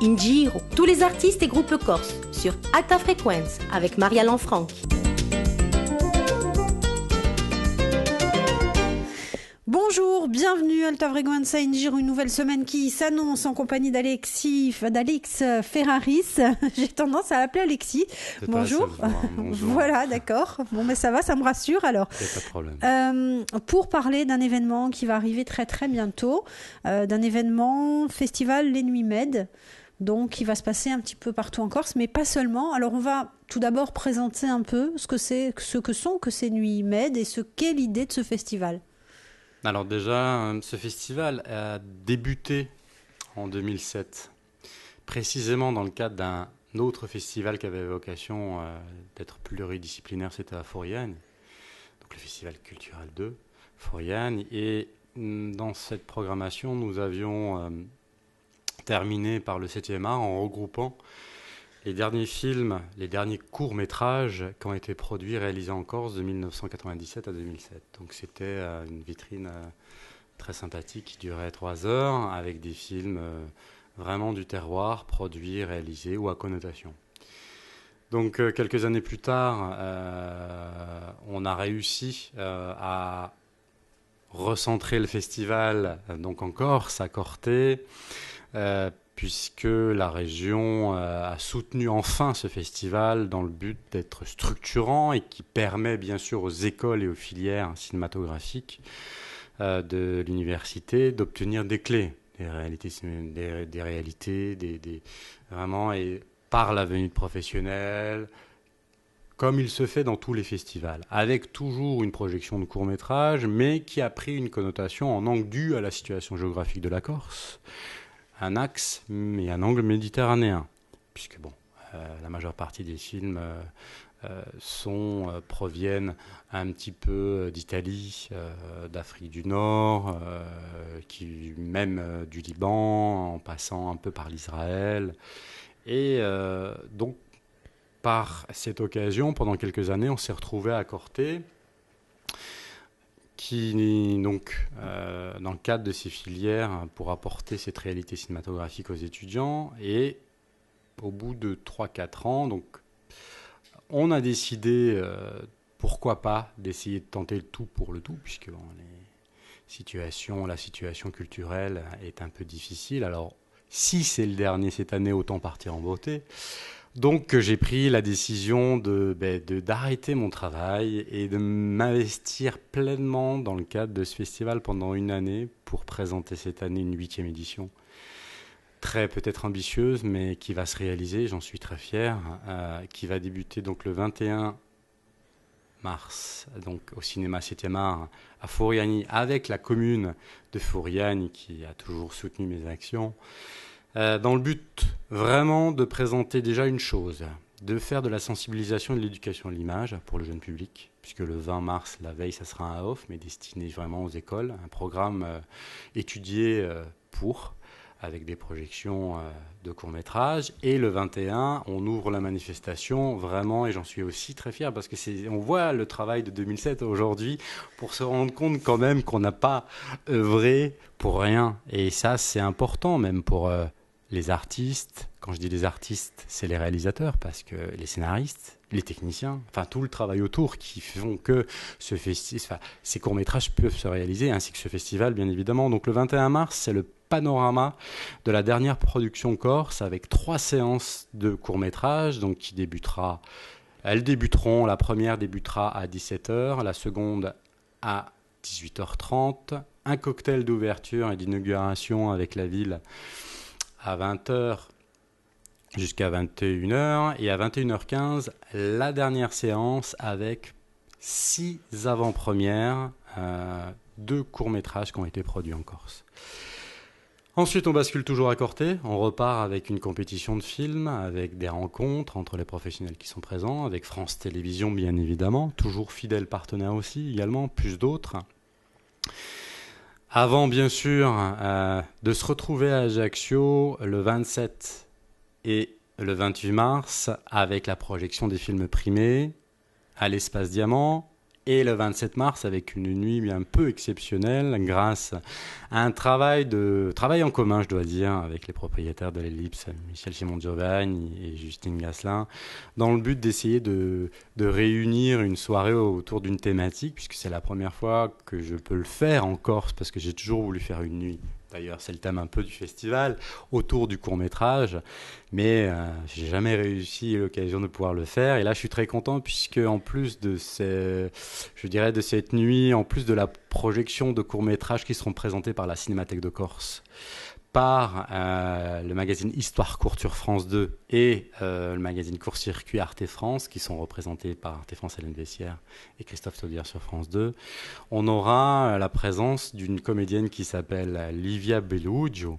in Giro. Tous les artistes et groupes corses sur Alta Frequenza avec Maria Lanfranchi. Bonjour, bienvenue Alta Frequenza in Giro, une nouvelle semaine qui s'annonce en compagnie d'Alex Ferraris. J'ai tendance à l'appeler Alexis. Bonjour. Bonjour. Voilà, d'accord. Bon, mais ça va, ça me rassure alors. Il n'y a pas de problème. Pour parler d'un événement qui va arriver très très bientôt, d'un événement festival Les Nuits Med, donc qui va se passer un petit peu partout en Corse, mais pas seulement. Alors on va tout d'abord présenter un peu ce que sont ces Nuits Med et ce qu'est l'idée de ce festival. Alors déjà, ce festival a débuté en 2007, précisément dans le cadre d'un autre festival qui avait vocation d'être pluridisciplinaire, c'était à Foriane, donc le Festival culturel de Foriane. Et dans cette programmation, nous avions terminé par le 7e art en regroupant les derniers films, les derniers courts-métrages qui ont été produits, réalisés en Corse de 1997 à 2007. Donc c'était une vitrine très sympathique qui durait 3 heures avec des films vraiment du terroir, produits, réalisés ou à connotation. Donc quelques années plus tard, on a réussi à recentrer le festival donc en Corse, à Corté, puisque la région a soutenu enfin ce festival dans le but d'être structurant et qui permet bien sûr aux écoles et aux filières cinématographiques de l'université d'obtenir des clés, vraiment, et par la venue de professionnels, comme il se fait dans tous les festivals, avec toujours une projection de court-métrage, mais qui a pris une connotation en angle due à la situation géographique de la Corse, un axe et un angle méditerranéen, puisque la majeure partie des films proviennent un petit peu d'Italie, d'Afrique du Nord, même du Liban, en passant un peu par l'Israël. Et donc, par cette occasion, pendant quelques années, on s'est retrouvé à Corté, qui, donc, dans le cadre de ces filières, pour apporter cette réalité cinématographique aux étudiants. Et au bout de 3-4 ans, donc, on a décidé, pourquoi pas, d'essayer de tenter le tout pour le tout, puisque la situation culturelle est un peu difficile. Alors, si c'est le dernier cette année, autant partir en beauté. Donc j'ai pris la décision d'arrêter mon travail et de m'investir pleinement dans le cadre de ce festival pendant une année pour présenter cette année une 8e édition. Très peut-être ambitieuse, mais qui va se réaliser, j'en suis très fier, qui va débuter donc le 21 mars, donc au cinéma 7e art à Foriani, avec la commune de Foriani qui a toujours soutenu mes actions. Dans le but vraiment de présenter déjà une chose, de faire de la sensibilisation et de l'éducation à l'image pour le jeune public, puisque le 20 mars, la veille, ça sera un off, mais destiné vraiment aux écoles, un programme étudié avec des projections de courts-métrages. Et le 21, on ouvre la manifestation, vraiment, et j'en suis aussi très fier, parce que on voit le travail de 2007 aujourd'hui pour se rendre compte quand même qu'on n'a pas œuvré pour rien. Et ça, c'est important, même pour les artistes. Quand je dis les artistes, c'est les réalisateurs, parce que les scénaristes, les techniciens, enfin tout le travail autour qui font que ces courts-métrages peuvent se réaliser, ainsi que ce festival, bien évidemment. Donc le 21 mars, c'est le panorama de la dernière production corse, avec 3 séances de courts-métrages, donc elles débuteront, la première débutera à 17h, la seconde à 18h30, un cocktail d'ouverture et d'inauguration avec la ville à 20h jusqu'à 21h, et à 21h15, la dernière séance avec 6 avant-premières de courts-métrages qui ont été produits en Corse. Ensuite, on bascule toujours à Corté, on repart avec une compétition de films, avec des rencontres entre les professionnels qui sont présents, avec France Télévisions bien évidemment, toujours fidèle partenaire aussi également, plus d'autres. Avant, bien sûr, de se retrouver à Ajaccio le 27 et le 28 mars avec la projection des films primés à l'Espace Diamant et le 27 mars avec une nuit un peu exceptionnelle grâce à un travail en commun, je dois dire, avec les propriétaires de l'Ellipse, Michel Simon-Giovanni et Justine Gasselin, dans le but d'essayer de réunir une soirée autour d'une thématique, puisque c'est la première fois que je peux le faire en Corse, parce que j'ai toujours voulu faire une nuit. D'ailleurs, c'est le thème un peu du festival, autour du court-métrage. Mais j'ai jamais réussi l'occasion de pouvoir le faire. Et là, je suis très content puisque en plus de de cette nuit, en plus de la projection de courts-métrages qui seront présentés par la Cinémathèque de Corse, par le magazine Histoire Courte sur France 2 et le magazine Court Circuit Arte France, qui sont représentés par Arte France, Hélène Vessière et Christophe Taudière sur France 2, on aura la présence d'une comédienne qui s'appelle Livia Bellugio,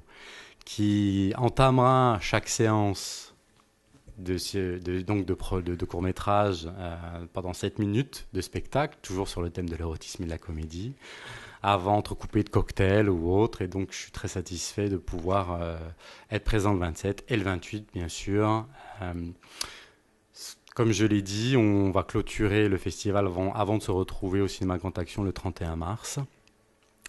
qui entamera chaque séance de court-métrage pendant 7 minutes de spectacle, toujours sur le thème de l'érotisme et de la comédie, avant entrecoupé de cocktails ou autre. Et donc, je suis très satisfait de pouvoir être présent le 27 et le 28, bien sûr. Comme je l'ai dit, on va clôturer le festival avant de se retrouver au Cinéma Grand Action le 31 mars.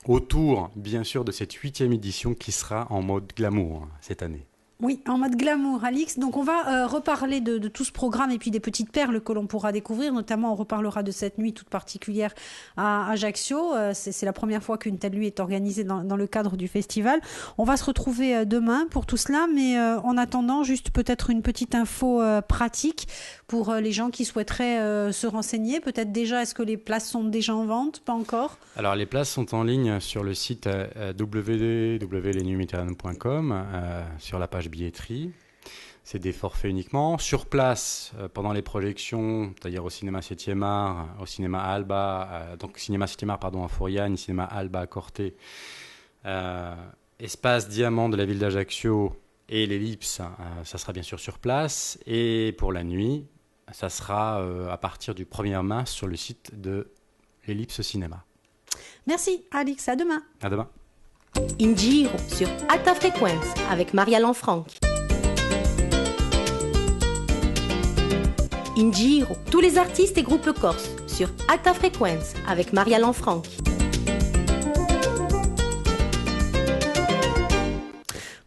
Autour, bien sûr, de cette 8e édition qui sera en mode glamour cette année. Oui, en mode glamour, Alix. Donc, on va reparler de tout ce programme et puis des petites perles que l'on pourra découvrir. Notamment, on reparlera de cette nuit toute particulière à Ajaccio. C'est la première fois qu'une telle nuit est organisée dans le cadre du festival. On va se retrouver demain pour tout cela. Mais en attendant, juste peut-être une petite info pratique pour les gens qui souhaiteraient se renseigner. Peut-être déjà, est-ce que les places sont déjà en vente? Pas encore? Alors, les places sont en ligne sur le site www.lesnuitsméditerranéennes.com, sur la page billetterie. C'est des forfaits uniquement. Sur place, pendant les projections, c'est-à-dire au cinéma 7e art, au cinéma Alba, donc cinéma 7e art, à Fouriane, cinéma Alba à Corté, espace Diamant de la ville d'Ajaccio et l'Ellipse, ça sera bien sûr sur place. Et pour la nuit, ça sera à partir du 1er mars sur le site de l'Ellipse Cinéma. Merci, Alix. À demain. À demain. In Giro sur Alta Frequenza avec Maria Lanfranchi. In Giro, tous les artistes et groupes corses sur Alta Frequenza avec Maria Lanfranchi.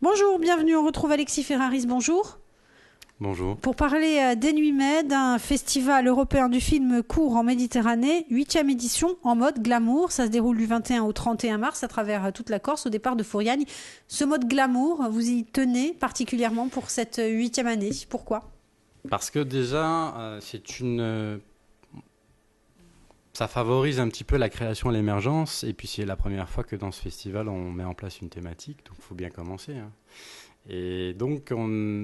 Bonjour, bienvenue. On retrouve Alexis Ferraris. Bonjour. Bonjour. Pour parler des Nuits Med, un festival européen du film court en Méditerranée, 8e édition en mode glamour. Ça se déroule du 21 au 31 mars à travers toute la Corse au départ de Fouriane. Ce mode glamour, vous y tenez particulièrement pour cette 8e année. Pourquoi ? Parce que déjà, ça favorise un petit peu la création et l'émergence. Et puis c'est la première fois que dans ce festival, on met en place une thématique. Donc il faut bien commencer. Et donc,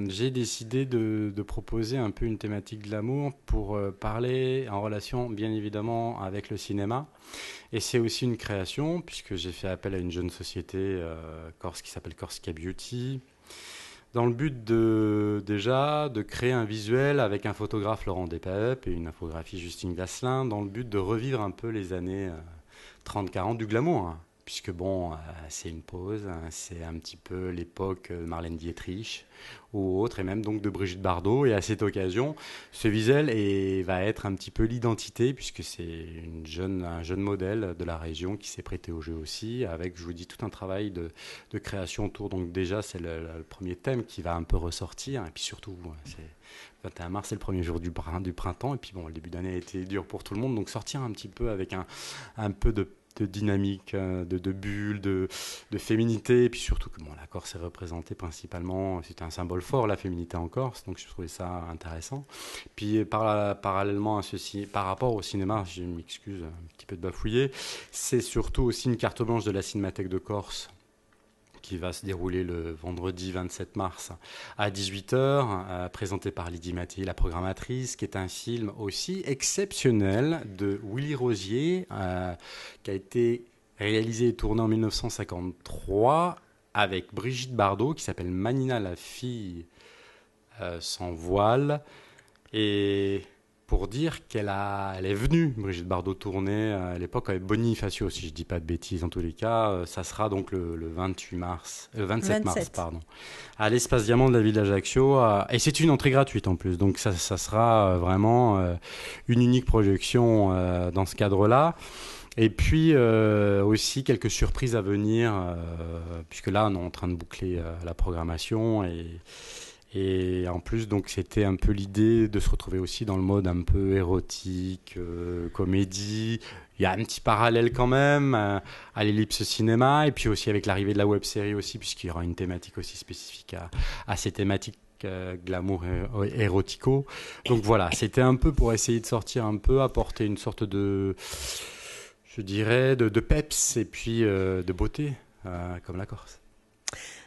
j'ai décidé de proposer un peu une thématique de l'amour pour parler en relation, bien évidemment, avec le cinéma. Et c'est aussi une création, puisque j'ai fait appel à une jeune société corse qui s'appelle Corsica Beauty, dans le but de créer un visuel avec un photographe, Laurent Despapes, et une infographie, Justine Gasselin, dans le but de revivre un peu les années 30-40 du glamour. Puisque c'est une pause, c'est un petit peu l'époque de Marlène Dietrich ou autre, et même donc de Brigitte Bardot. Et à cette occasion, ce visuel va être un petit peu l'identité, puisque c'est un jeune modèle de la région qui s'est prêté au jeu aussi, avec, je vous dis, tout un travail de création autour. Donc déjà, c'est le premier thème qui va un peu ressortir, et puis surtout, c'est 21 mars, c'est le premier jour du printemps, et puis le début d'année a été dur pour tout le monde, donc sortir un petit peu avec un peu de dynamique, de bulle, de féminité, et puis surtout que la Corse est représentée principalement, c'est un symbole fort, la féminité en Corse, donc je trouvais ça intéressant. Puis parallèlement à ceci, par rapport au cinéma, je m'excuse un petit peu de bafouiller, c'est surtout aussi une carte blanche de la Cinémathèque de Corse, qui va se dérouler le vendredi 27 mars à 18h, présenté par Lydie Mattei, la programmatrice, qui est un film aussi exceptionnel de Willy Rosier, qui a été réalisé et tourné en 1953 avec Brigitte Bardot, qui s'appelle Manina la fille sans voile. Et pour dire elle est venue, Brigitte Bardot, tourner à l'époque avec Bonifacio, si je ne dis pas de bêtises en tous les cas. Ça sera donc le 27 mars, pardon, à l'Espace Diamant de la ville d'Ajaccio. Et c'est une entrée gratuite en plus, donc ça sera vraiment une unique projection dans ce cadre-là. Et puis aussi quelques surprises à venir, puisque là on est en train de boucler la programmation et en plus, donc, c'était un peu l'idée de se retrouver aussi dans le mode un peu érotique, comédie. Il y a un petit parallèle quand même à l'Ellipse Cinéma, et puis aussi avec l'arrivée de la web-série aussi, puisqu'il y aura une thématique aussi spécifique à ces thématiques glamour et érotico. Donc voilà, c'était un peu pour essayer de sortir un peu, apporter une sorte de, je dirais, de peps et puis de beauté, comme la Corse.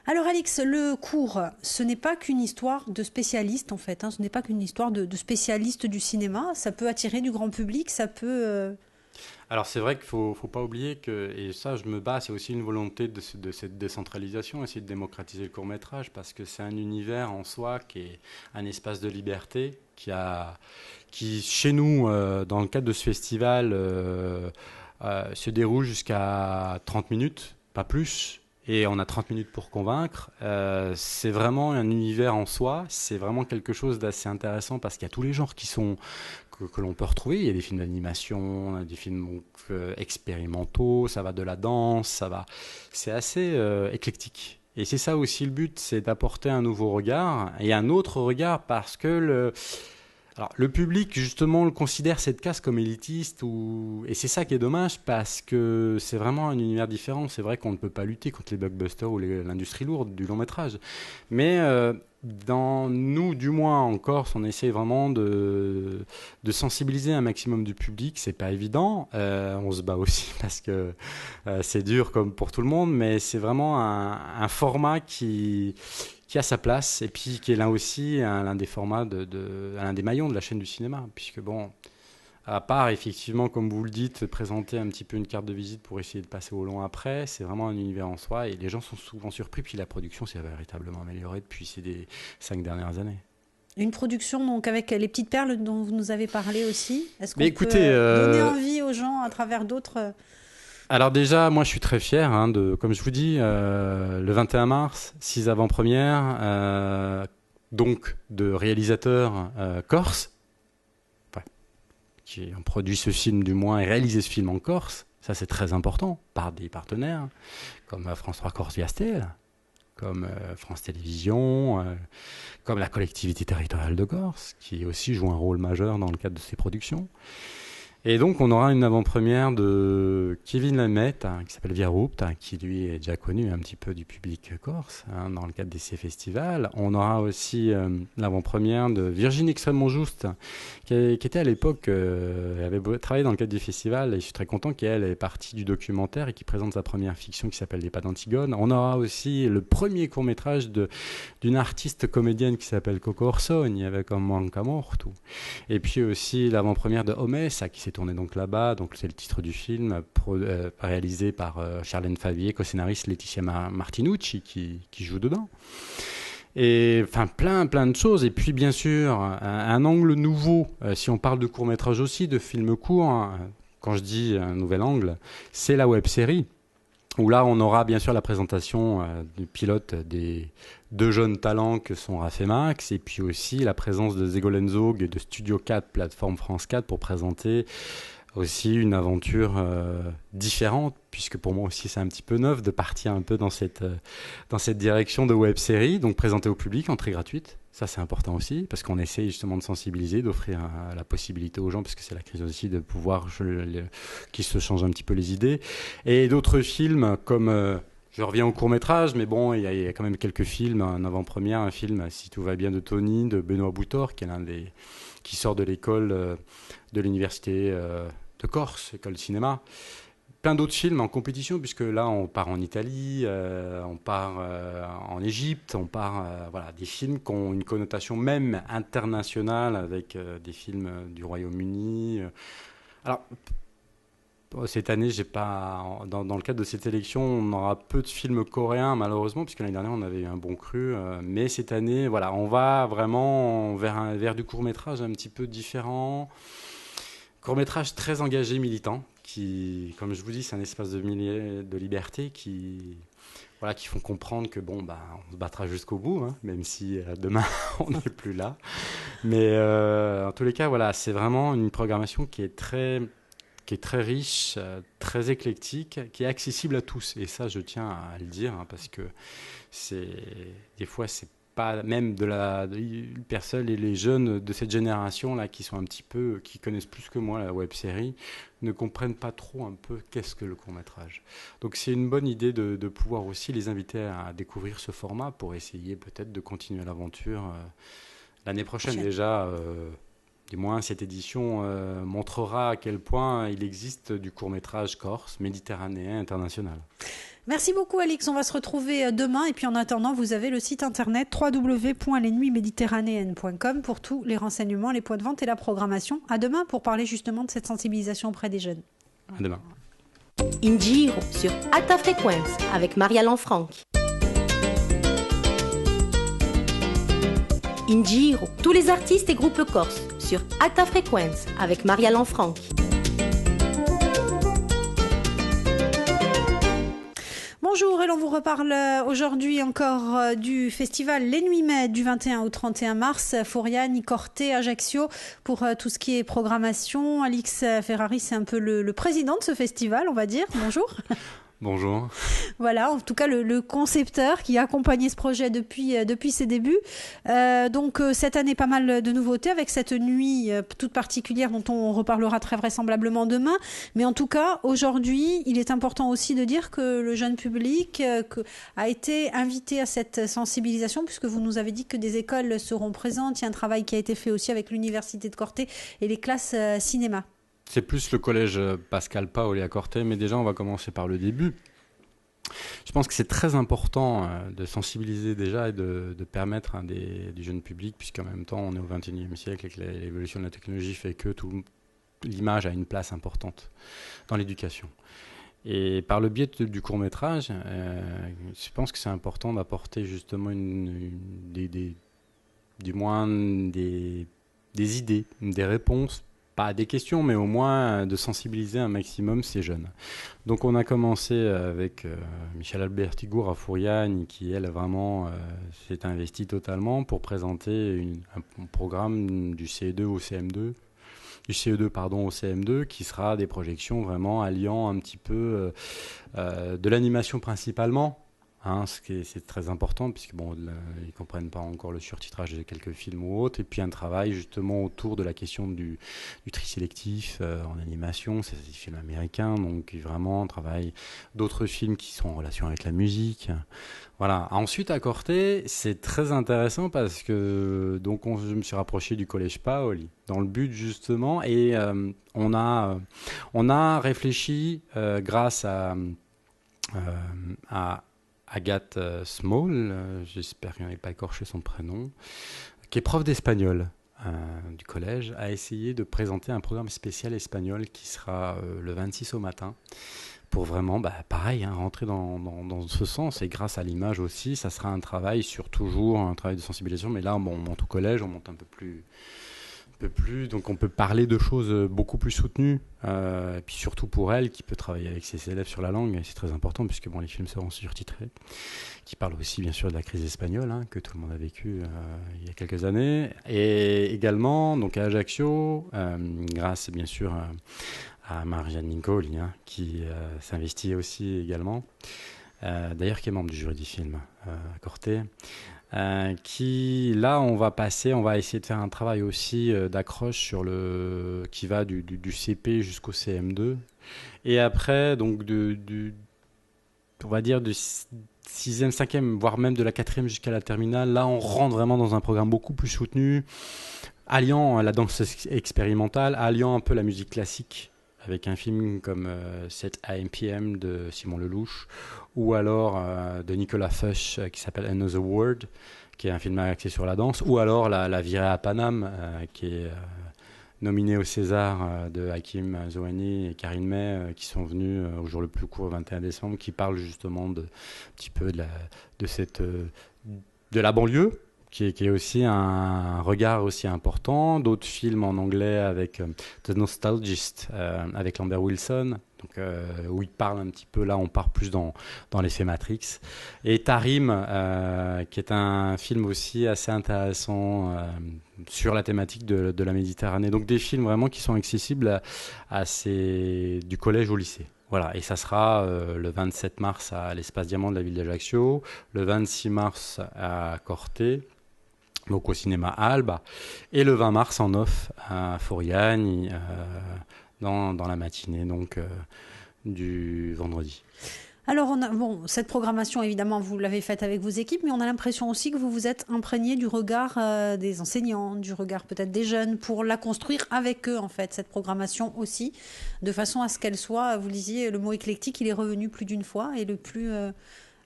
Alors Alix, le cours, ce n'est pas qu'une histoire de spécialiste en fait, ce n'est pas qu'une histoire de spécialiste du cinéma, ça peut attirer du grand public, ça peut... Alors c'est vrai qu'il faut pas oublier que, et ça je me bats, c'est aussi une volonté de cette décentralisation, essayer de démocratiser le court-métrage, parce que c'est un univers en soi qui est un espace de liberté, qui chez nous, dans le cadre de ce festival, se déroule jusqu'à 30 minutes, pas plus. Et on a 30 minutes pour convaincre. C'est vraiment un univers en soi. C'est vraiment quelque chose d'assez intéressant parce qu'il y a tous les genres que l'on peut retrouver. Il y a des films d'animation, des films expérimentaux, ça va de la danse, c'est assez éclectique. Et c'est ça aussi le but, c'est d'apporter un nouveau regard et un autre regard parce que le public, justement, le considère cette case comme élitiste, et c'est ça qui est dommage, parce que c'est vraiment un univers différent. C'est vrai qu'on ne peut pas lutter contre les blockbusters ou l'industrie lourde du long-métrage. Mais nous, du moins en Corse, on essaie vraiment de sensibiliser un maximum du public. C'est pas évident. On se bat aussi parce que c'est dur comme pour tout le monde, mais c'est vraiment un format qui a sa place et puis qui est là aussi l'un des formats, l'un des maillons de la chaîne du cinéma. Puisque bon, à part effectivement, comme vous le dites, présenter un petit peu une carte de visite pour essayer de passer au long après, c'est vraiment un univers en soi et les gens sont souvent surpris. Puis la production s'est véritablement améliorée depuis ces 5 dernières années. Une production donc avec les petites perles dont vous nous avez parlé aussi. Est-ce qu'on peut écoutez, donner envie aux gens à travers d'autres... Alors déjà, moi je suis très fier, comme je vous dis, le 21 mars, 6 avant-premières, donc de réalisateurs corse, qui ont produit ce film du moins et réalisé ce film en Corse. Ça c'est très important, par des partenaires comme France 3 Corse Viastel, comme France Télévisions, comme la collectivité territoriale de Corse, qui aussi joue un rôle majeur dans le cadre de ces productions. Et donc, on aura une avant-première de Kevin Lamette, qui s'appelle Viaroupt, qui lui est déjà connu un petit peu du public corse, dans le cadre des ces festivals. On aura aussi l'avant-première de Virginie Extrêmement Juste, qui était à l'époque, avait travaillé dans le cadre du festival, et je suis très content qu'elle est partie du documentaire et qui présente sa première fiction qui s'appelle Les Pas d'Antigone. On aura aussi le premier court-métrage d'une artiste comédienne qui s'appelle Coco Orsogni, avec un Manca Mortu. Et puis aussi l'avant-première de Homès, qui s'est tourné donc là-bas, donc c'est le titre du film, réalisé par Charlène Favier, co-scénariste Laetitia Martinucci qui joue dedans. Et enfin plein de choses. Et puis bien sûr un angle nouveau, si on parle de court-métrage aussi, de films courts, quand je dis un nouvel angle, c'est la web-série. Où là, on aura bien sûr la présentation du pilote des 2 jeunes talents que sont Raph et Max, et puis aussi la présence de Ségolène Zog et de Studio 4, plateforme France 4, pour présenter aussi une aventure différente, puisque pour moi aussi c'est un petit peu neuf de partir un peu dans cette direction de web-série, donc présentée au public, entrée gratuite. Ça, c'est important aussi, parce qu'on essaie justement de sensibiliser, d'offrir la possibilité aux gens, parce que c'est la crise aussi, de pouvoir qu'ils se changent un petit peu les idées. Et d'autres films, comme... je reviens au court-métrage, mais bon, il y a quand même quelques films, en avant-première, un film, Si tout va bien, de Tony, de Benoît Boutor, qui est qui sort de l'école de l'université de Corse, école de cinéma. Plein d'autres films en compétition, puisque là, on part en Italie, on part en Égypte, on part... voilà, des films qui ont une connotation même internationale, avec des films du Royaume-Uni. Alors, cette année, j'ai pas, dans le cadre de cette élection, on aura peu de films coréens, malheureusement, puisque l'année dernière, on avait eu un bon cru. Mais cette année, voilà, on va vraiment vers du court-métrage un petit peu différent. Court-métrage très engagé, militant, qui, comme je vous dis, c'est un espace de liberté qui font comprendre que on se battra jusqu'au bout, hein, même si demain, on n'est plus là. Mais en tous les cas, voilà, c'est vraiment une programmation qui est très riche, très éclectique, qui est accessible à tous. Et ça, je tiens à le dire, hein, parce que des fois, c'est pas même personnes et les jeunes de cette génération là qui connaissent plus que moi la web série, ne comprennent pas trop un peu qu'est-ce que le court-métrage. Donc c'est une bonne idée de pouvoir aussi les inviter à découvrir ce format pour essayer peut-être de continuer l'aventure l'année prochaine. Déjà, du moins cette édition montrera à quel point il existe du court-métrage corse, méditerranéen, international. Merci beaucoup Alix, on va se retrouver demain et puis en attendant vous avez le site internet www.lesnuitsméditerranéennes.com pour tous les renseignements, les points de vente et la programmation. À demain pour parler justement de cette sensibilisation auprès des jeunes. À demain. In Giro sur Alta Frequenza avec Maria Lanfranchi. In Giro, tous les artistes et groupes corses sur Alta Frequenza avec Maria Lanfranchi. Bonjour, et l'on vous reparle aujourd'hui encore du festival Les Nuits Med du 21 au 31 mars, Foriani, Corté, Ajaccio, pour tout ce qui est programmation. Alix Ferrari, c'est un peu le président de ce festival, on va dire. Bonjour. Bonjour. Voilà, en tout cas le concepteur qui a accompagné ce projet depuis ses débuts. Donc cette année, pas mal de nouveautés avec cette nuit toute particulière dont on reparlera très vraisemblablement demain. Mais en tout cas, aujourd'hui, il est important aussi de dire que le jeune public a été invité à cette sensibilisation, puisque vous nous avez dit que des écoles seront présentes. Il y a un travail qui a été fait aussi avec l'Université de Corté et les classes cinéma. C'est plus le collège Pascal Paoli à Corté, mais déjà on va commencer par le début. Je pense que c'est très important de sensibiliser déjà et de permettre du jeune public, puisqu'en même temps on est au XXIe siècle et que l'évolution de la technologie fait que l'image a une place importante dans l'éducation. Et par le biais du court-métrage, je pense que c'est important d'apporter justement des idées, des réponses, pas à des questions, mais au moins de sensibiliser un maximum ces jeunes. Donc on a commencé avec Michel Albertigour à Foriani, qui elle vraiment s'est investie totalement pour présenter un programme du CE2 au CM2, du CE2 au CM2, qui sera des projections vraiment alliant un petit peu de l'animation principalement. C'est très important puisque ils comprennent pas encore le surtitrage de quelques films ou autres, et puis un travail justement autour de la question du tri sélectif en animation. C'est des films américains, donc vraiment un travail d'autres films qui sont en relation avec la musique. Voilà. Ensuite à Corté, c'est très intéressant parce que je me suis rapproché du collège Paoli dans le but justement, et on a réfléchi grâce à Agathe Small, j'espère qu'il n'avait pas écorché son prénom, qui est prof d'espagnol du collège, a essayé de présenter un programme spécial espagnol qui sera le 26 au matin, pour vraiment, pareil, rentrer dans ce sens. Et grâce à l'image aussi, ça sera un travail toujours un travail de sensibilisation, mais là, on monte au collège, on monte un peu plus, donc on peut parler de choses beaucoup plus soutenues, et puis surtout pour elle qui peut travailler avec ses élèves sur la langue, et c'est très important puisque les films seront surtitrés, qui parlent aussi bien sûr de la crise espagnole que tout le monde a vécu il y a quelques années, et également donc à Ajaccio, grâce bien sûr à Marianne Nincoli qui s'investit aussi également, d'ailleurs qui est membre du jury du film à Corté. Qui là on va essayer de faire un travail aussi d'accroche qui va du CP jusqu'au CM2, et après donc on va dire du 6e, 5e, voire même de la 4e jusqu'à la terminale. Là on rentre vraiment dans un programme beaucoup plus soutenu, alliant la danse expérimentale, alliant un peu la musique classique, avec un film comme 7 AMPM de Simon Lelouch, ou alors de Nicolas Fuchs qui s'appelle Another World, qui est un film axé sur la danse, ou alors la virée à Paname, qui est nominé au César de Hakim Zouani et Karine May, qui sont venus au jour le plus court, le 21 décembre, qui parlent justement un petit peu de la banlieue, qui est aussi un regard aussi important. D'autres films en anglais avec The Nostalgist, avec Lambert Wilson, donc, où il parle un petit peu, là on part plus dans l'effet Matrix. Et Tarim, qui est un film aussi assez intéressant sur la thématique de la Méditerranée. Donc des films vraiment qui sont accessibles du collège au lycée. Voilà, et ça sera le 27 mars à l'Espace Diamant de la ville d'Ajaccio, le 26 mars à Corté, donc au cinéma Alba, et le 20 mars en off à Foriani, dans la matinée donc, du vendredi. Alors, cette programmation, évidemment, vous l'avez faite avec vos équipes, mais on a l'impression aussi que vous vous êtes imprégné du regard des enseignants, du regard peut-être des jeunes, pour la construire avec eux, en fait, cette programmation aussi, de façon à ce qu'elle soit, vous disiez, le mot éclectique, il est revenu plus d'une fois, et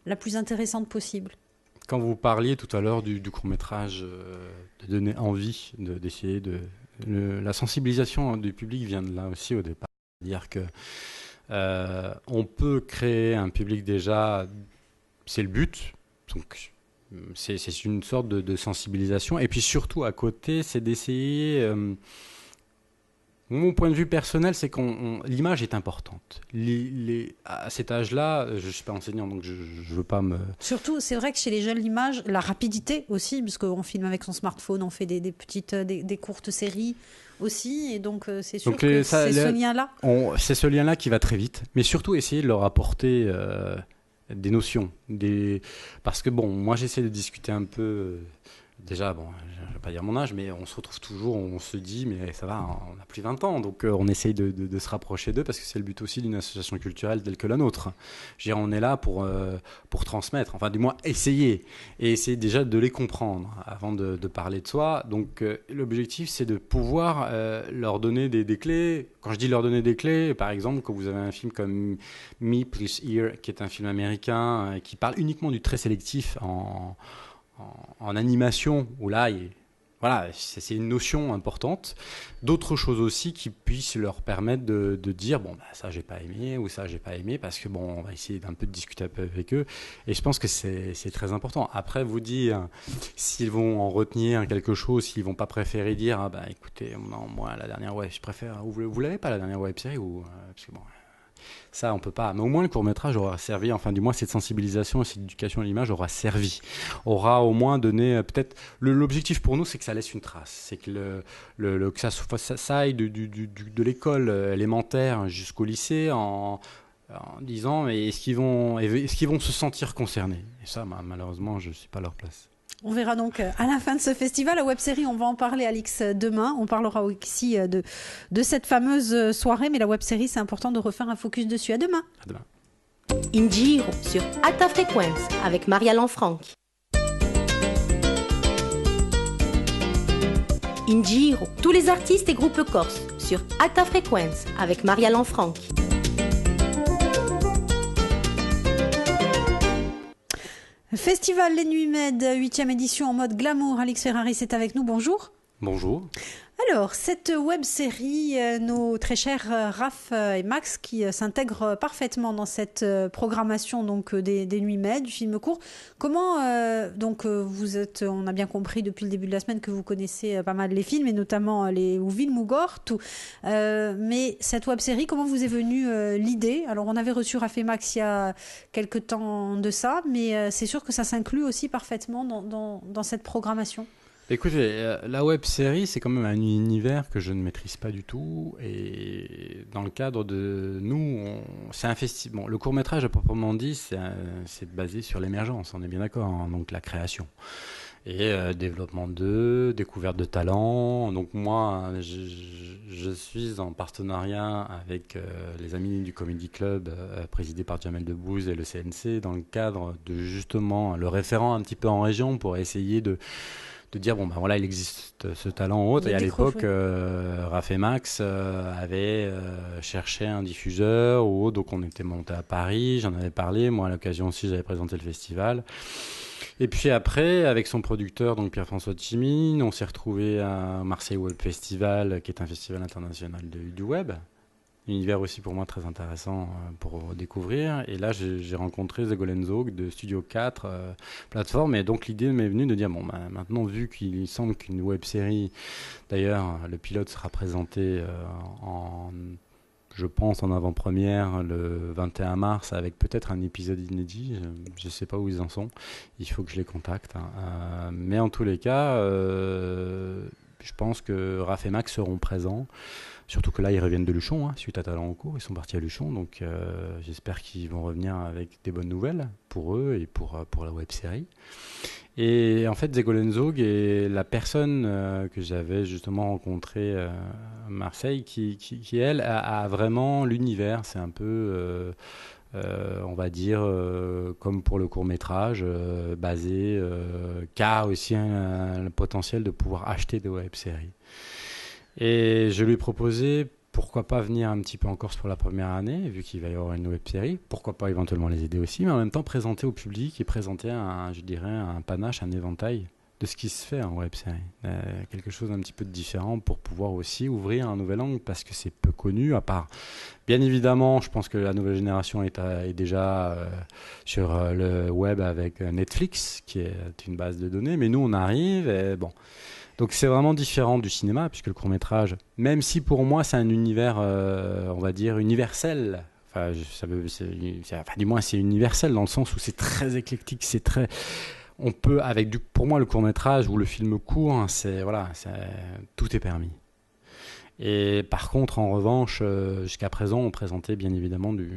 la plus intéressante possible. Quand vous parliez tout à l'heure du court-métrage, de donner envie, d'essayer la sensibilisation du public vient de là aussi au départ. C'est-à-dire que on peut créer un public déjà, c'est le but, donc c'est une sorte de sensibilisation. Et puis surtout à côté, c'est d'essayer... Mon point de vue personnel, c'est que l'image est importante. À cet âge-là, je ne suis pas enseignant, donc je ne veux pas me... Surtout, c'est vrai que chez les jeunes, l'image, la rapidité aussi, parce qu'on filme avec son smartphone, on fait des courtes séries aussi, et donc c'est sûr que c'est ce lien-là. C'est ce lien-là qui va très vite, mais surtout essayer de leur apporter des notions. Parce que bon, moi j'essaie de discuter un peu... Déjà, bon, je ne vais pas dire mon âge, mais on se retrouve toujours, on se dit, mais ça va, on n'a plus 20 ans, donc on essaye de se rapprocher d'eux, parce que c'est le but aussi d'une association culturelle telle que la nôtre. Je veux dire, on est là pour transmettre, enfin du moins essayer déjà de les comprendre avant de parler de soi. Donc l'objectif, c'est de pouvoir leur donner des clés. Quand je dis leur donner des clés, par exemple, quand vous avez un film comme Me Plus Here, qui est un film américain, qui parle uniquement du trait sélectif en animation, où là, voilà, c'est une notion importante. D'autres choses aussi qui puissent leur permettre de dire, bon, bah, ça, j'ai pas aimé, ou ça, j'ai pas aimé, parce que, bon, on va essayer d'un peu de discuter un peu avec eux. Et je pense que c'est très important. Après, vous dire s'ils vont en retenir quelque chose, s'ils vont pas préférer dire, ah, bah, écoutez, non, moi, la dernière web, je préfère, vous l'avez pas, la dernière web série, ou, parce que bon, ça, on peut pas. Mais au moins, le court-métrage aura servi, enfin, du moins, cette sensibilisation et cette éducation à l'image aura servi. Aura au moins donné, peut-être... L'objectif pour nous, c'est que ça laisse une trace. C'est que, que ça aille de l'école élémentaire jusqu'au lycée en disant, mais est-ce qu'ils vont se sentir concernés ? Et ça, malheureusement, je ne suis pas à leur place. On verra donc à la fin de ce festival. La web-série, on va en parler, Alix, demain. On parlera aussi de cette fameuse soirée. Mais la web-série, c'est important de refaire un focus dessus. À demain. À demain. In Giro sur Alta Frequenza avec Maria Lanfranchi. In Giro, tous les artistes et groupes corses sur Alta Frequenza avec Maria Lanfranchi. Festival Les Nuits Med, 8e édition en mode glamour. Alix Ferrari, c'est avec nous. Bonjour. Bonjour. Alors, cette web-série, nos très chers Raph et Max, qui s'intègrent parfaitement dans cette programmation donc, des Nuits Med, du film court. Comment, vous êtes, on a bien compris depuis le début de la semaine que vous connaissez pas mal les films, et notamment les Ouville Mougort. Mais cette web-série, comment vous est venue l'idée ? Alors, on avait reçu Raph et Max il y a quelques temps de ça, mais c'est sûr que ça s'inclut aussi parfaitement dans cette programmation. Écoutez, la web-série, c'est quand même un univers que je ne maîtrise pas du tout. Et dans le cadre de nous, c'est un festival. Bon, le court-métrage, à proprement dit, c'est basé sur l'émergence, on est bien d'accord, hein, donc la création. Et développement découverte de talents. Donc moi, je suis en partenariat avec les amis du Comedy Club, présidé par Jamel Debbouze et le CNC, dans le cadre de justement le référent un petit peu en région pour essayer de de dire bon ben voilà, il existe ce talent autre. Et à l'époque, Raph et Max avaient cherché un diffuseur ou autre, donc on était monté à Paris, j'en avais parlé, moi à l'occasion aussi j'avais présenté le festival. Et puis après, avec son producteur, donc Pierre-François Chimine, on s'est retrouvé à Marseille Web Festival, qui est un festival international du web. Univers aussi pour moi très intéressant pour découvrir. Et là, j'ai rencontré The Golden Zog de Studio 4 plateforme. Et donc l'idée m'est venue de dire, bon, maintenant, vu qu'il semble qu'une web série, d'ailleurs, le pilote sera présenté je pense en avant-première le 21 mars avec peut-être un épisode inédit. Je ne sais pas où ils en sont. Il faut que je les contacte. Mais en tous les cas, je pense que Raph et Max seront présents. Surtout que là, ils reviennent de Luchon, suite à Talent en cours. Ils sont partis à Luchon. Donc j'espère qu'ils vont revenir avec des bonnes nouvelles pour eux et pour la web-série. Et en fait, The Golden Zog est la personne que j'avais justement rencontrée à Marseille qui elle, a vraiment l'univers. C'est un peu, on va dire, comme pour le court-métrage, basé, qui a aussi le potentiel de pouvoir acheter des web-séries. Et je lui ai proposé, pourquoi pas venir un petit peu en Corse pour la première année, vu qu'il va y avoir une web-série. Pourquoi pas éventuellement les aider aussi, mais en même temps présenter au public et présenter un panache, un éventail de ce qui se fait en web-série. Quelque chose d'un petit peu différent pour pouvoir aussi ouvrir un nouvel angle, parce que c'est peu connu, à part... Bien évidemment, je pense que la nouvelle génération est déjà sur le web avec Netflix, qui est une base de données, mais nous, on arrive et bon... Donc c'est vraiment différent du cinéma, puisque le court-métrage, même si pour moi c'est un univers, on va dire, universel, du moins c'est universel dans le sens où c'est très éclectique, c'est très... On peut, pour moi le court-métrage ou le film court, tout est permis. Et par contre, en revanche, jusqu'à présent, on présentait bien évidemment le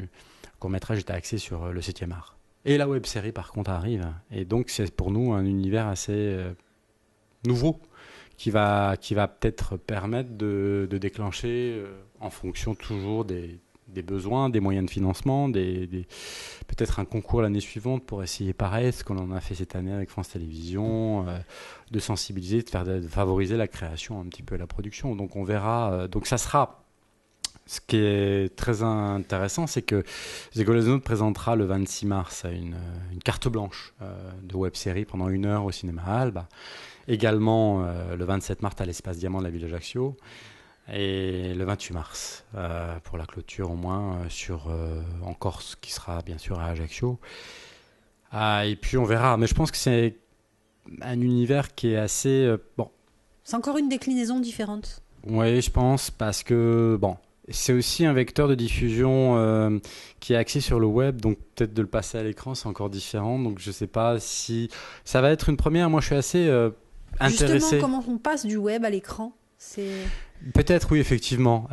court-métrage était axé sur le 7e art. Et la web-série par contre arrive, et donc c'est pour nous un univers assez nouveau, qui va peut-être permettre de déclencher, en fonction toujours des besoins, des moyens de financement, peut-être un concours l'année suivante pour essayer pareil, ce qu'on en a fait cette année avec France Télévisions, de sensibiliser, de favoriser la création un petit peu, la production. Donc on verra. Donc ça sera... Ce qui est très intéressant, c'est que The Golden Zone présentera le 26 mars une carte blanche de web-série pendant 1 heure au cinéma Alba. Également le 27 mars à l'Espace Diamant de la ville d'Ajaccio. Et le 28 mars pour la clôture au moins en Corse, qui sera bien sûr à Ajaccio. Et puis on verra. Mais je pense que c'est un univers qui est assez... bon. C'est encore une déclinaison différente. Oui, je pense, parce que... bon. C'est aussi un vecteur de diffusion qui est axé sur le web, donc peut-être de le passer à l'écran, c'est encore différent. Donc je ne sais pas si ça va être une première. Moi, je suis assez intéressé. Justement, comment on passe du web à l'écran ? Peut-être, oui, effectivement.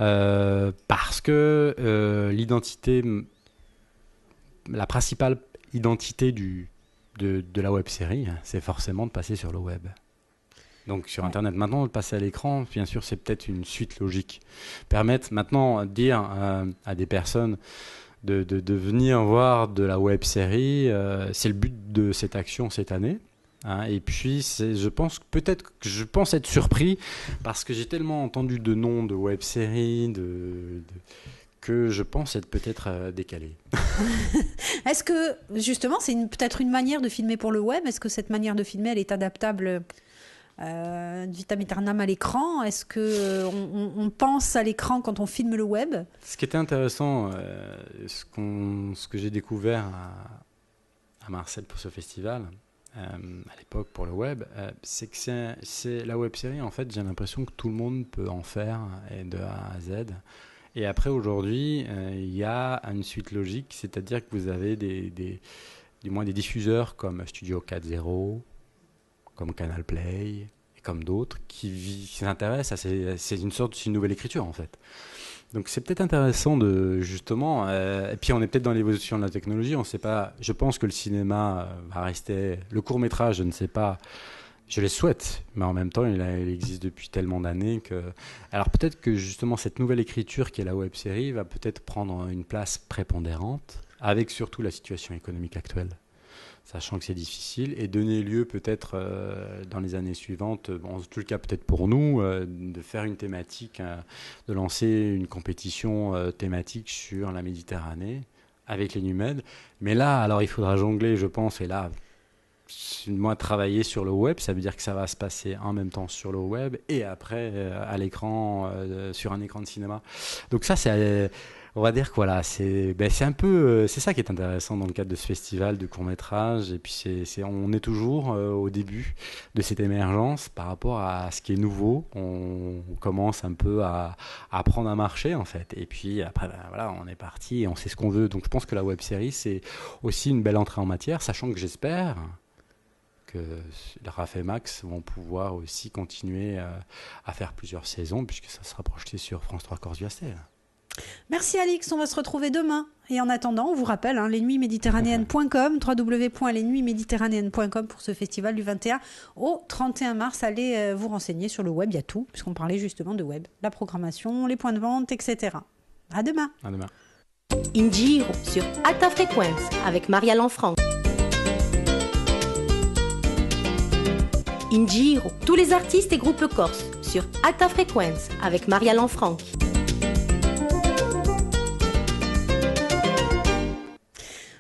Parce que l'identité, la principale identité de la web-série, c'est forcément de passer sur le web. Donc sur Internet. Maintenant, de passer à l'écran, bien sûr, c'est peut-être une suite logique. Permettre maintenant de dire à des personnes de venir voir de la web-série, c'est le but de cette action cette année. Et puis, je pense être surpris, parce que j'ai tellement entendu de noms de web-séries, que je pense être peut-être décalé. Est-ce que, justement, c'est peut-être une manière de filmer pour le web ? Est-ce que cette manière de filmer, elle est adaptable vitam aeternam à l'écran ? Est-ce qu'on pense à l'écran quand on filme le web ? Ce qui était intéressant, ce que j'ai découvert à Marseille pour ce festival, à l'époque pour le web, c'est que c'est la web-série, en fait, j'ai l'impression que tout le monde peut en faire, et de A à Z. Et après, aujourd'hui, il y a une suite logique, c'est-à-dire que vous avez du moins des diffuseurs comme Studio 4.0, comme Canal Play, et comme d'autres, qui s'intéressent à c'est une nouvelle écriture, en fait. Donc c'est peut-être intéressant de, justement, et puis on est peut-être dans l'évolution de la technologie, on ne sait pas, je pense que le cinéma va rester, le court-métrage, je ne sais pas, je les souhaite, mais en même temps il existe depuis tellement d'années que... Alors peut-être que justement cette nouvelle écriture qui est la web-série va peut-être prendre une place prépondérante, avec surtout la situation économique actuelle. sachant que c'est difficile, et donner lieu peut-être dans les années suivantes, en tout cas peut-être pour nous, de faire une thématique, de lancer une compétition thématique sur la Méditerranée avec les NUMED. Mais là, alors il faudra jongler, je pense, et là, moi, travailler sur le web, ça veut dire que ça va se passer en même temps sur le web et après à l'écran, sur un écran de cinéma. Donc ça, on va dire que voilà, c'est un peu, c'est ça qui est intéressant dans le cadre de ce festival de court-métrage. Et puis on est toujours au début de cette émergence par rapport à ce qui est nouveau. On commence un peu à apprendre à marcher en fait. Et puis après, voilà, on est parti et on sait ce qu'on veut. Donc je pense que la web-série, c'est aussi une belle entrée en matière, sachant que j'espère que Raph et Max vont pouvoir aussi continuer à faire plusieurs saisons, puisque ça sera projeté sur France 3 Corse Viastel. Merci Alix, on va se retrouver demain. Et en attendant, on vous rappelle, lesnuitsméditerranéennes.com, www.lesnuitsméditerranéennes.com pour ce festival du 21 au 31 mars. Allez vous renseigner sur le web, il y a tout, puisqu'on parlait justement de web, la programmation, les points de vente, etc. À demain. À demain. In Giro sur Alta Frequenza avec Maria Lanfranc. In Giro, tous les artistes et groupes corses sur Alta Frequenza avec Maria Lanfranc.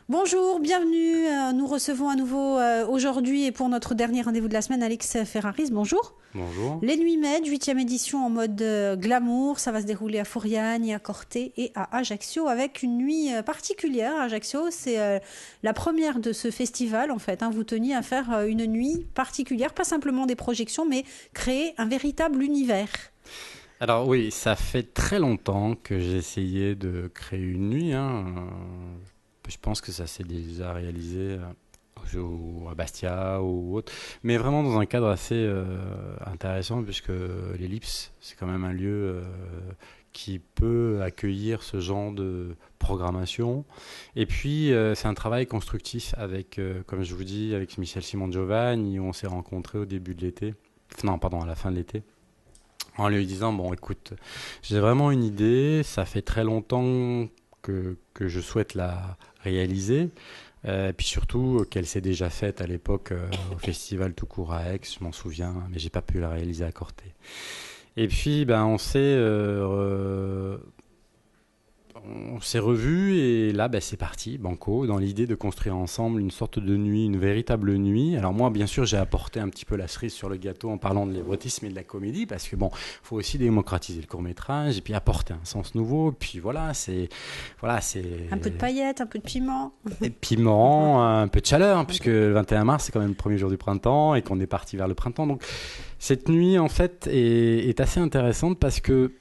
Bonjour, bienvenue. Nous recevons à nouveau aujourd'hui et pour notre dernier rendez-vous de la semaine, Alix Ferraris. Bonjour. Bonjour. Les Nuits Med, 8e édition en mode glamour. Ça va se dérouler à Foriagne, à Corté et à Ajaccio avec une nuit particulière. Ajaccio, c'est la première de ce festival en fait. Vous teniez à faire une nuit particulière, pas simplement des projections, mais créer un véritable univers. Alors oui, ça fait très longtemps que j'ai essayé de créer une nuit. Je pense que ça s'est déjà réalisé à Bastia ou autre, mais vraiment dans un cadre assez intéressant, puisque l'Ellipse, c'est quand même un lieu qui peut accueillir ce genre de programmation. Et puis, c'est un travail constructif avec, comme je vous dis, avec Michel Simon Giovanni. On s'est rencontrés au début de l'été, à la fin de l'été, en lui disant, bon, écoute, j'ai vraiment une idée, ça fait très longtemps que je souhaite la réaliser, puis surtout qu'elle s'est déjà faite à l'époque au festival tout court à Aix, je m'en souviens, mais j'ai pas pu la réaliser à Corté. Et puis on s'est revus et là c'est parti, banco, dans l'idée de construire ensemble une sorte de nuit, une véritable nuit. Alors moi bien sûr j'ai apporté un petit peu la cerise sur le gâteau en parlant de l'érotisme et de la comédie, parce que faut aussi démocratiser le court-métrage et puis apporter un sens nouveau. Puis c'est un peu de paillettes, un peu de piment. Et piment, un peu de chaleur, puisque le 21 mars c'est quand même le premier jour du printemps et qu'on est parti vers le printemps. Donc cette nuit en fait est assez intéressante parce que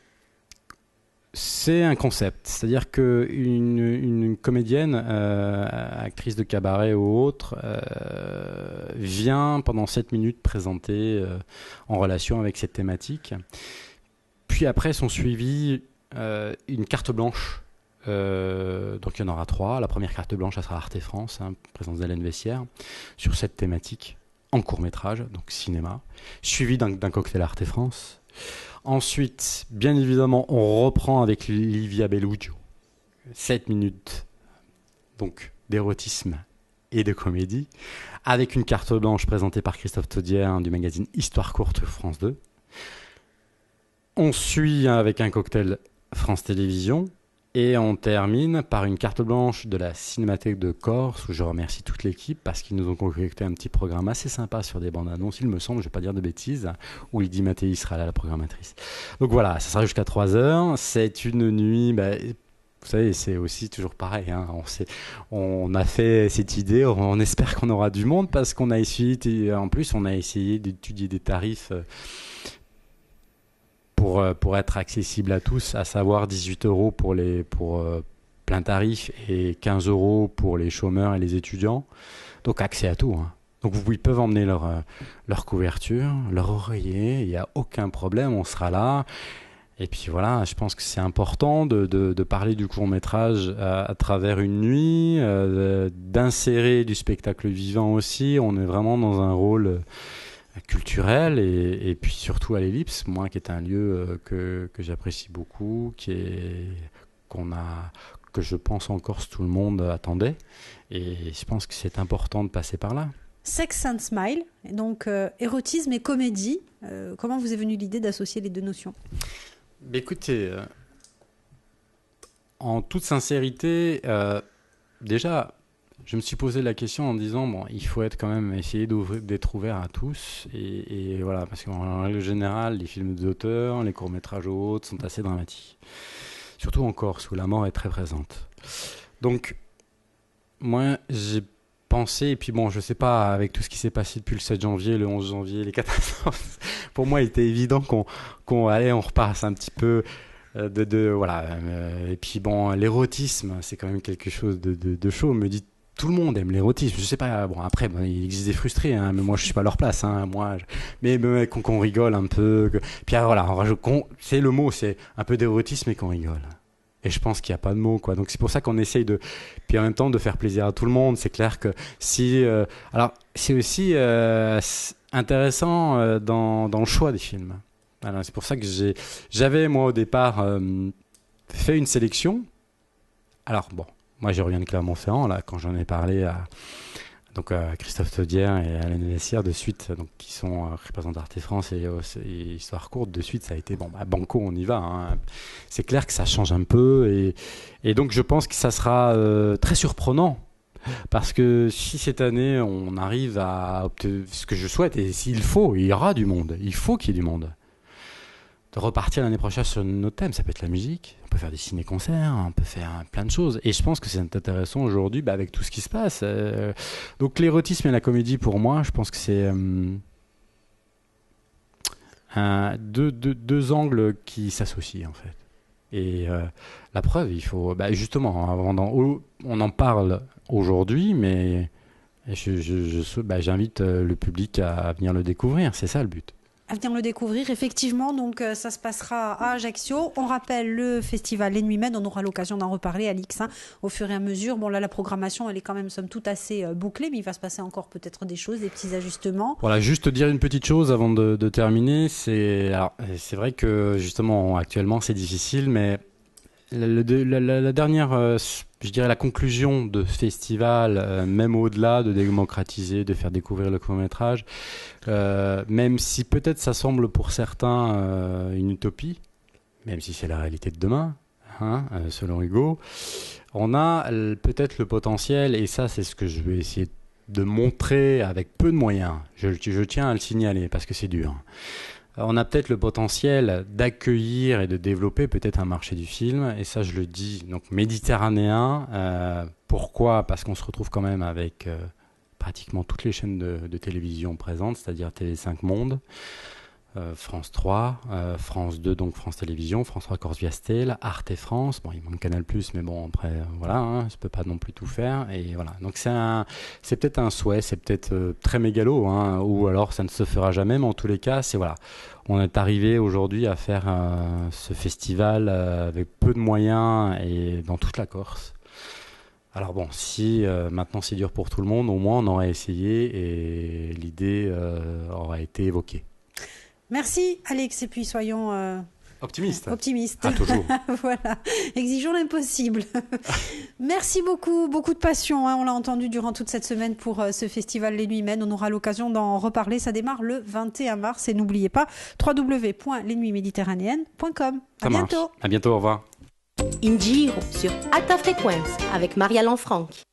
c'est un concept, c'est-à-dire qu'une comédienne, actrice de cabaret ou autre, vient pendant 7 minutes présenter en relation avec cette thématique. Puis après sont suivies une carte blanche, donc il y en aura 3. La première carte blanche, ça sera Arte France, présence d'Hélène Vessière, sur cette thématique en court-métrage, donc cinéma, suivi d'un cocktail Arte France. Ensuite, bien évidemment, on reprend avec Livia Bellugio 7 minutes donc d'érotisme et de comédie, avec une carte blanche présentée par Christophe Taudière du magazine Histoire Courte France 2. On suit avec un cocktail France Télévisions et on termine par une carte blanche de la Cinémathèque de Corse, où je remercie toute l'équipe parce qu'ils nous ont concocté un petit programme assez sympa sur des bandes annonces, il me semble, je ne vais pas dire de bêtises, où Lydie Mattei sera là, la programmatrice. Donc voilà, ça sera jusqu'à 3h. C'est une nuit, vous savez, c'est aussi toujours pareil. On a fait cette idée, on espère qu'on aura du monde parce qu'on a essayé, en plus, on a essayé d'étudier des tarifs pour être accessible à tous, à savoir 18 € pour plein tarif et 15 € pour les chômeurs et les étudiants. Donc accès à tout. Donc ils peuvent emmener leur couverture, leur oreiller, il n'y a aucun problème, on sera là. Et puis voilà, je pense que c'est important de parler du court-métrage à travers une nuit, d'insérer du spectacle vivant aussi. On est vraiment dans un rôle culturel et puis surtout à l'Ellipse, moi qui est un lieu que j'apprécie beaucoup, qu'on a que je pense en Corse tout le monde attendait. Et je pense que c'est important de passer par là. Sex and Smile, donc érotisme et comédie. Comment vous est venue l'idée d'associer les deux notions ? Écoutez, en toute sincérité, déjà, je me suis posé la question en me disant, bon, il faut être quand même essayer d'être ouvert à tous. Et voilà, parce qu'en règle générale, les films d'auteur, les courts-métrages ou autres sont assez dramatiques. Surtout en Corse, où la mort est très présente. Donc, moi, j'ai pensé, et puis bon, je sais pas, avec tout ce qui s'est passé depuis le 7 janvier, le 11 janvier, les catastrophes, pour moi, il était évident qu'on repasse un petit peu voilà. Et puis bon, l'érotisme, c'est quand même quelque chose de chaud. On me dit, tout le monde aime l'érotisme. Je sais pas, bon, après, il existe des frustrés, hein, mais moi, je suis pas à leur place, hein, mais qu'on rigole un peu. Puis voilà, c'est le mot, c'est un peu d'érotisme et qu'on rigole. Et je pense qu'il n'y a pas de mots, quoi. Donc c'est pour ça qu'on essaye puis en même temps de faire plaisir à tout le monde. C'est clair que si, alors c'est aussi intéressant dans le choix des films. Alors, c'est pour ça que j'avais moi au départ fait une sélection. Alors bon, moi je reviens de Clermont-Ferrand là, quand j'en ai parlé à Christophe Taudière et Alain Nessière de suite, donc qui sont représentants d'Arte France et Histoire courte. De suite, ça a été banco, on y va. Hein. C'est clair que ça change un peu et donc je pense que ça sera très surprenant. Parce que si cette année on arrive à obtenir ce que je souhaite, et s'il faut, il y aura du monde, il faut qu'il y ait du monde. De repartir l'année prochaine sur nos thèmes, ça peut être la musique, on peut faire des ciné-concerts, on peut faire plein de choses. Et je pense que c'est intéressant aujourd'hui avec tout ce qui se passe. Donc l'érotisme et la comédie, pour moi, je pense que c'est deux angles qui s'associent en fait. Et la preuve, il faut justement, on en parle aujourd'hui, mais j'invite le public à venir le découvrir, c'est ça le but. À venir le découvrir, effectivement, donc ça se passera à Ajaccio. On rappelle le festival Les Nuits Med, on aura l'occasion d'en reparler, Alix, au fur et à mesure. Bon là, la programmation, elle est quand même somme toute assez bouclée, mais il va se passer encore peut-être des choses, des petits ajustements. Voilà, juste dire une petite chose avant de terminer. C'est vrai que justement, actuellement, c'est difficile, mais la dernière, je dirais la conclusion de ce festival, même au-delà de démocratiser, de faire découvrir le court-métrage, même si peut-être ça semble pour certains une utopie, même si c'est la réalité de demain, selon Hugo, on a peut-être le potentiel, et ça c'est ce que je vais essayer de montrer avec peu de moyens, je tiens à le signaler parce que c'est dur. On a peut-être le potentiel d'accueillir et de développer peut-être un marché du film, et ça je le dis, donc méditerranéen. Pourquoi ? Parce qu'on se retrouve quand même avec pratiquement toutes les chaînes de télévision présentes, c'est-à-dire TV5 Monde, France 3, France 2, donc France Télévisions, France 3 Corse Viastel, Arte France, bon il manque Canal+, mais bon après voilà, je peux pas non plus tout faire, et voilà. Donc c'est peut-être un souhait, c'est peut-être très mégalo, ou alors ça ne se fera jamais, mais en tous les cas, c'est voilà. On est arrivé aujourd'hui à faire ce festival avec peu de moyens et dans toute la Corse. Alors bon, si maintenant c'est dur pour tout le monde, au moins on aurait essayé et l'idée aurait été évoquée. Merci Alex, et puis soyons optimistes. Optimistes. Ah, toujours. Voilà, exigeons l'impossible. Merci beaucoup de passion, on l'a entendu durant toute cette semaine pour ce festival Les Nuits Med. On aura l'occasion d'en reparler, ça démarre le 21 mars et n'oubliez pas www.lesnuitsméditerranéennes.com. À bientôt. À bientôt, au revoir. In Giro sur Alta Frequenza avec Maria Lanfranchi.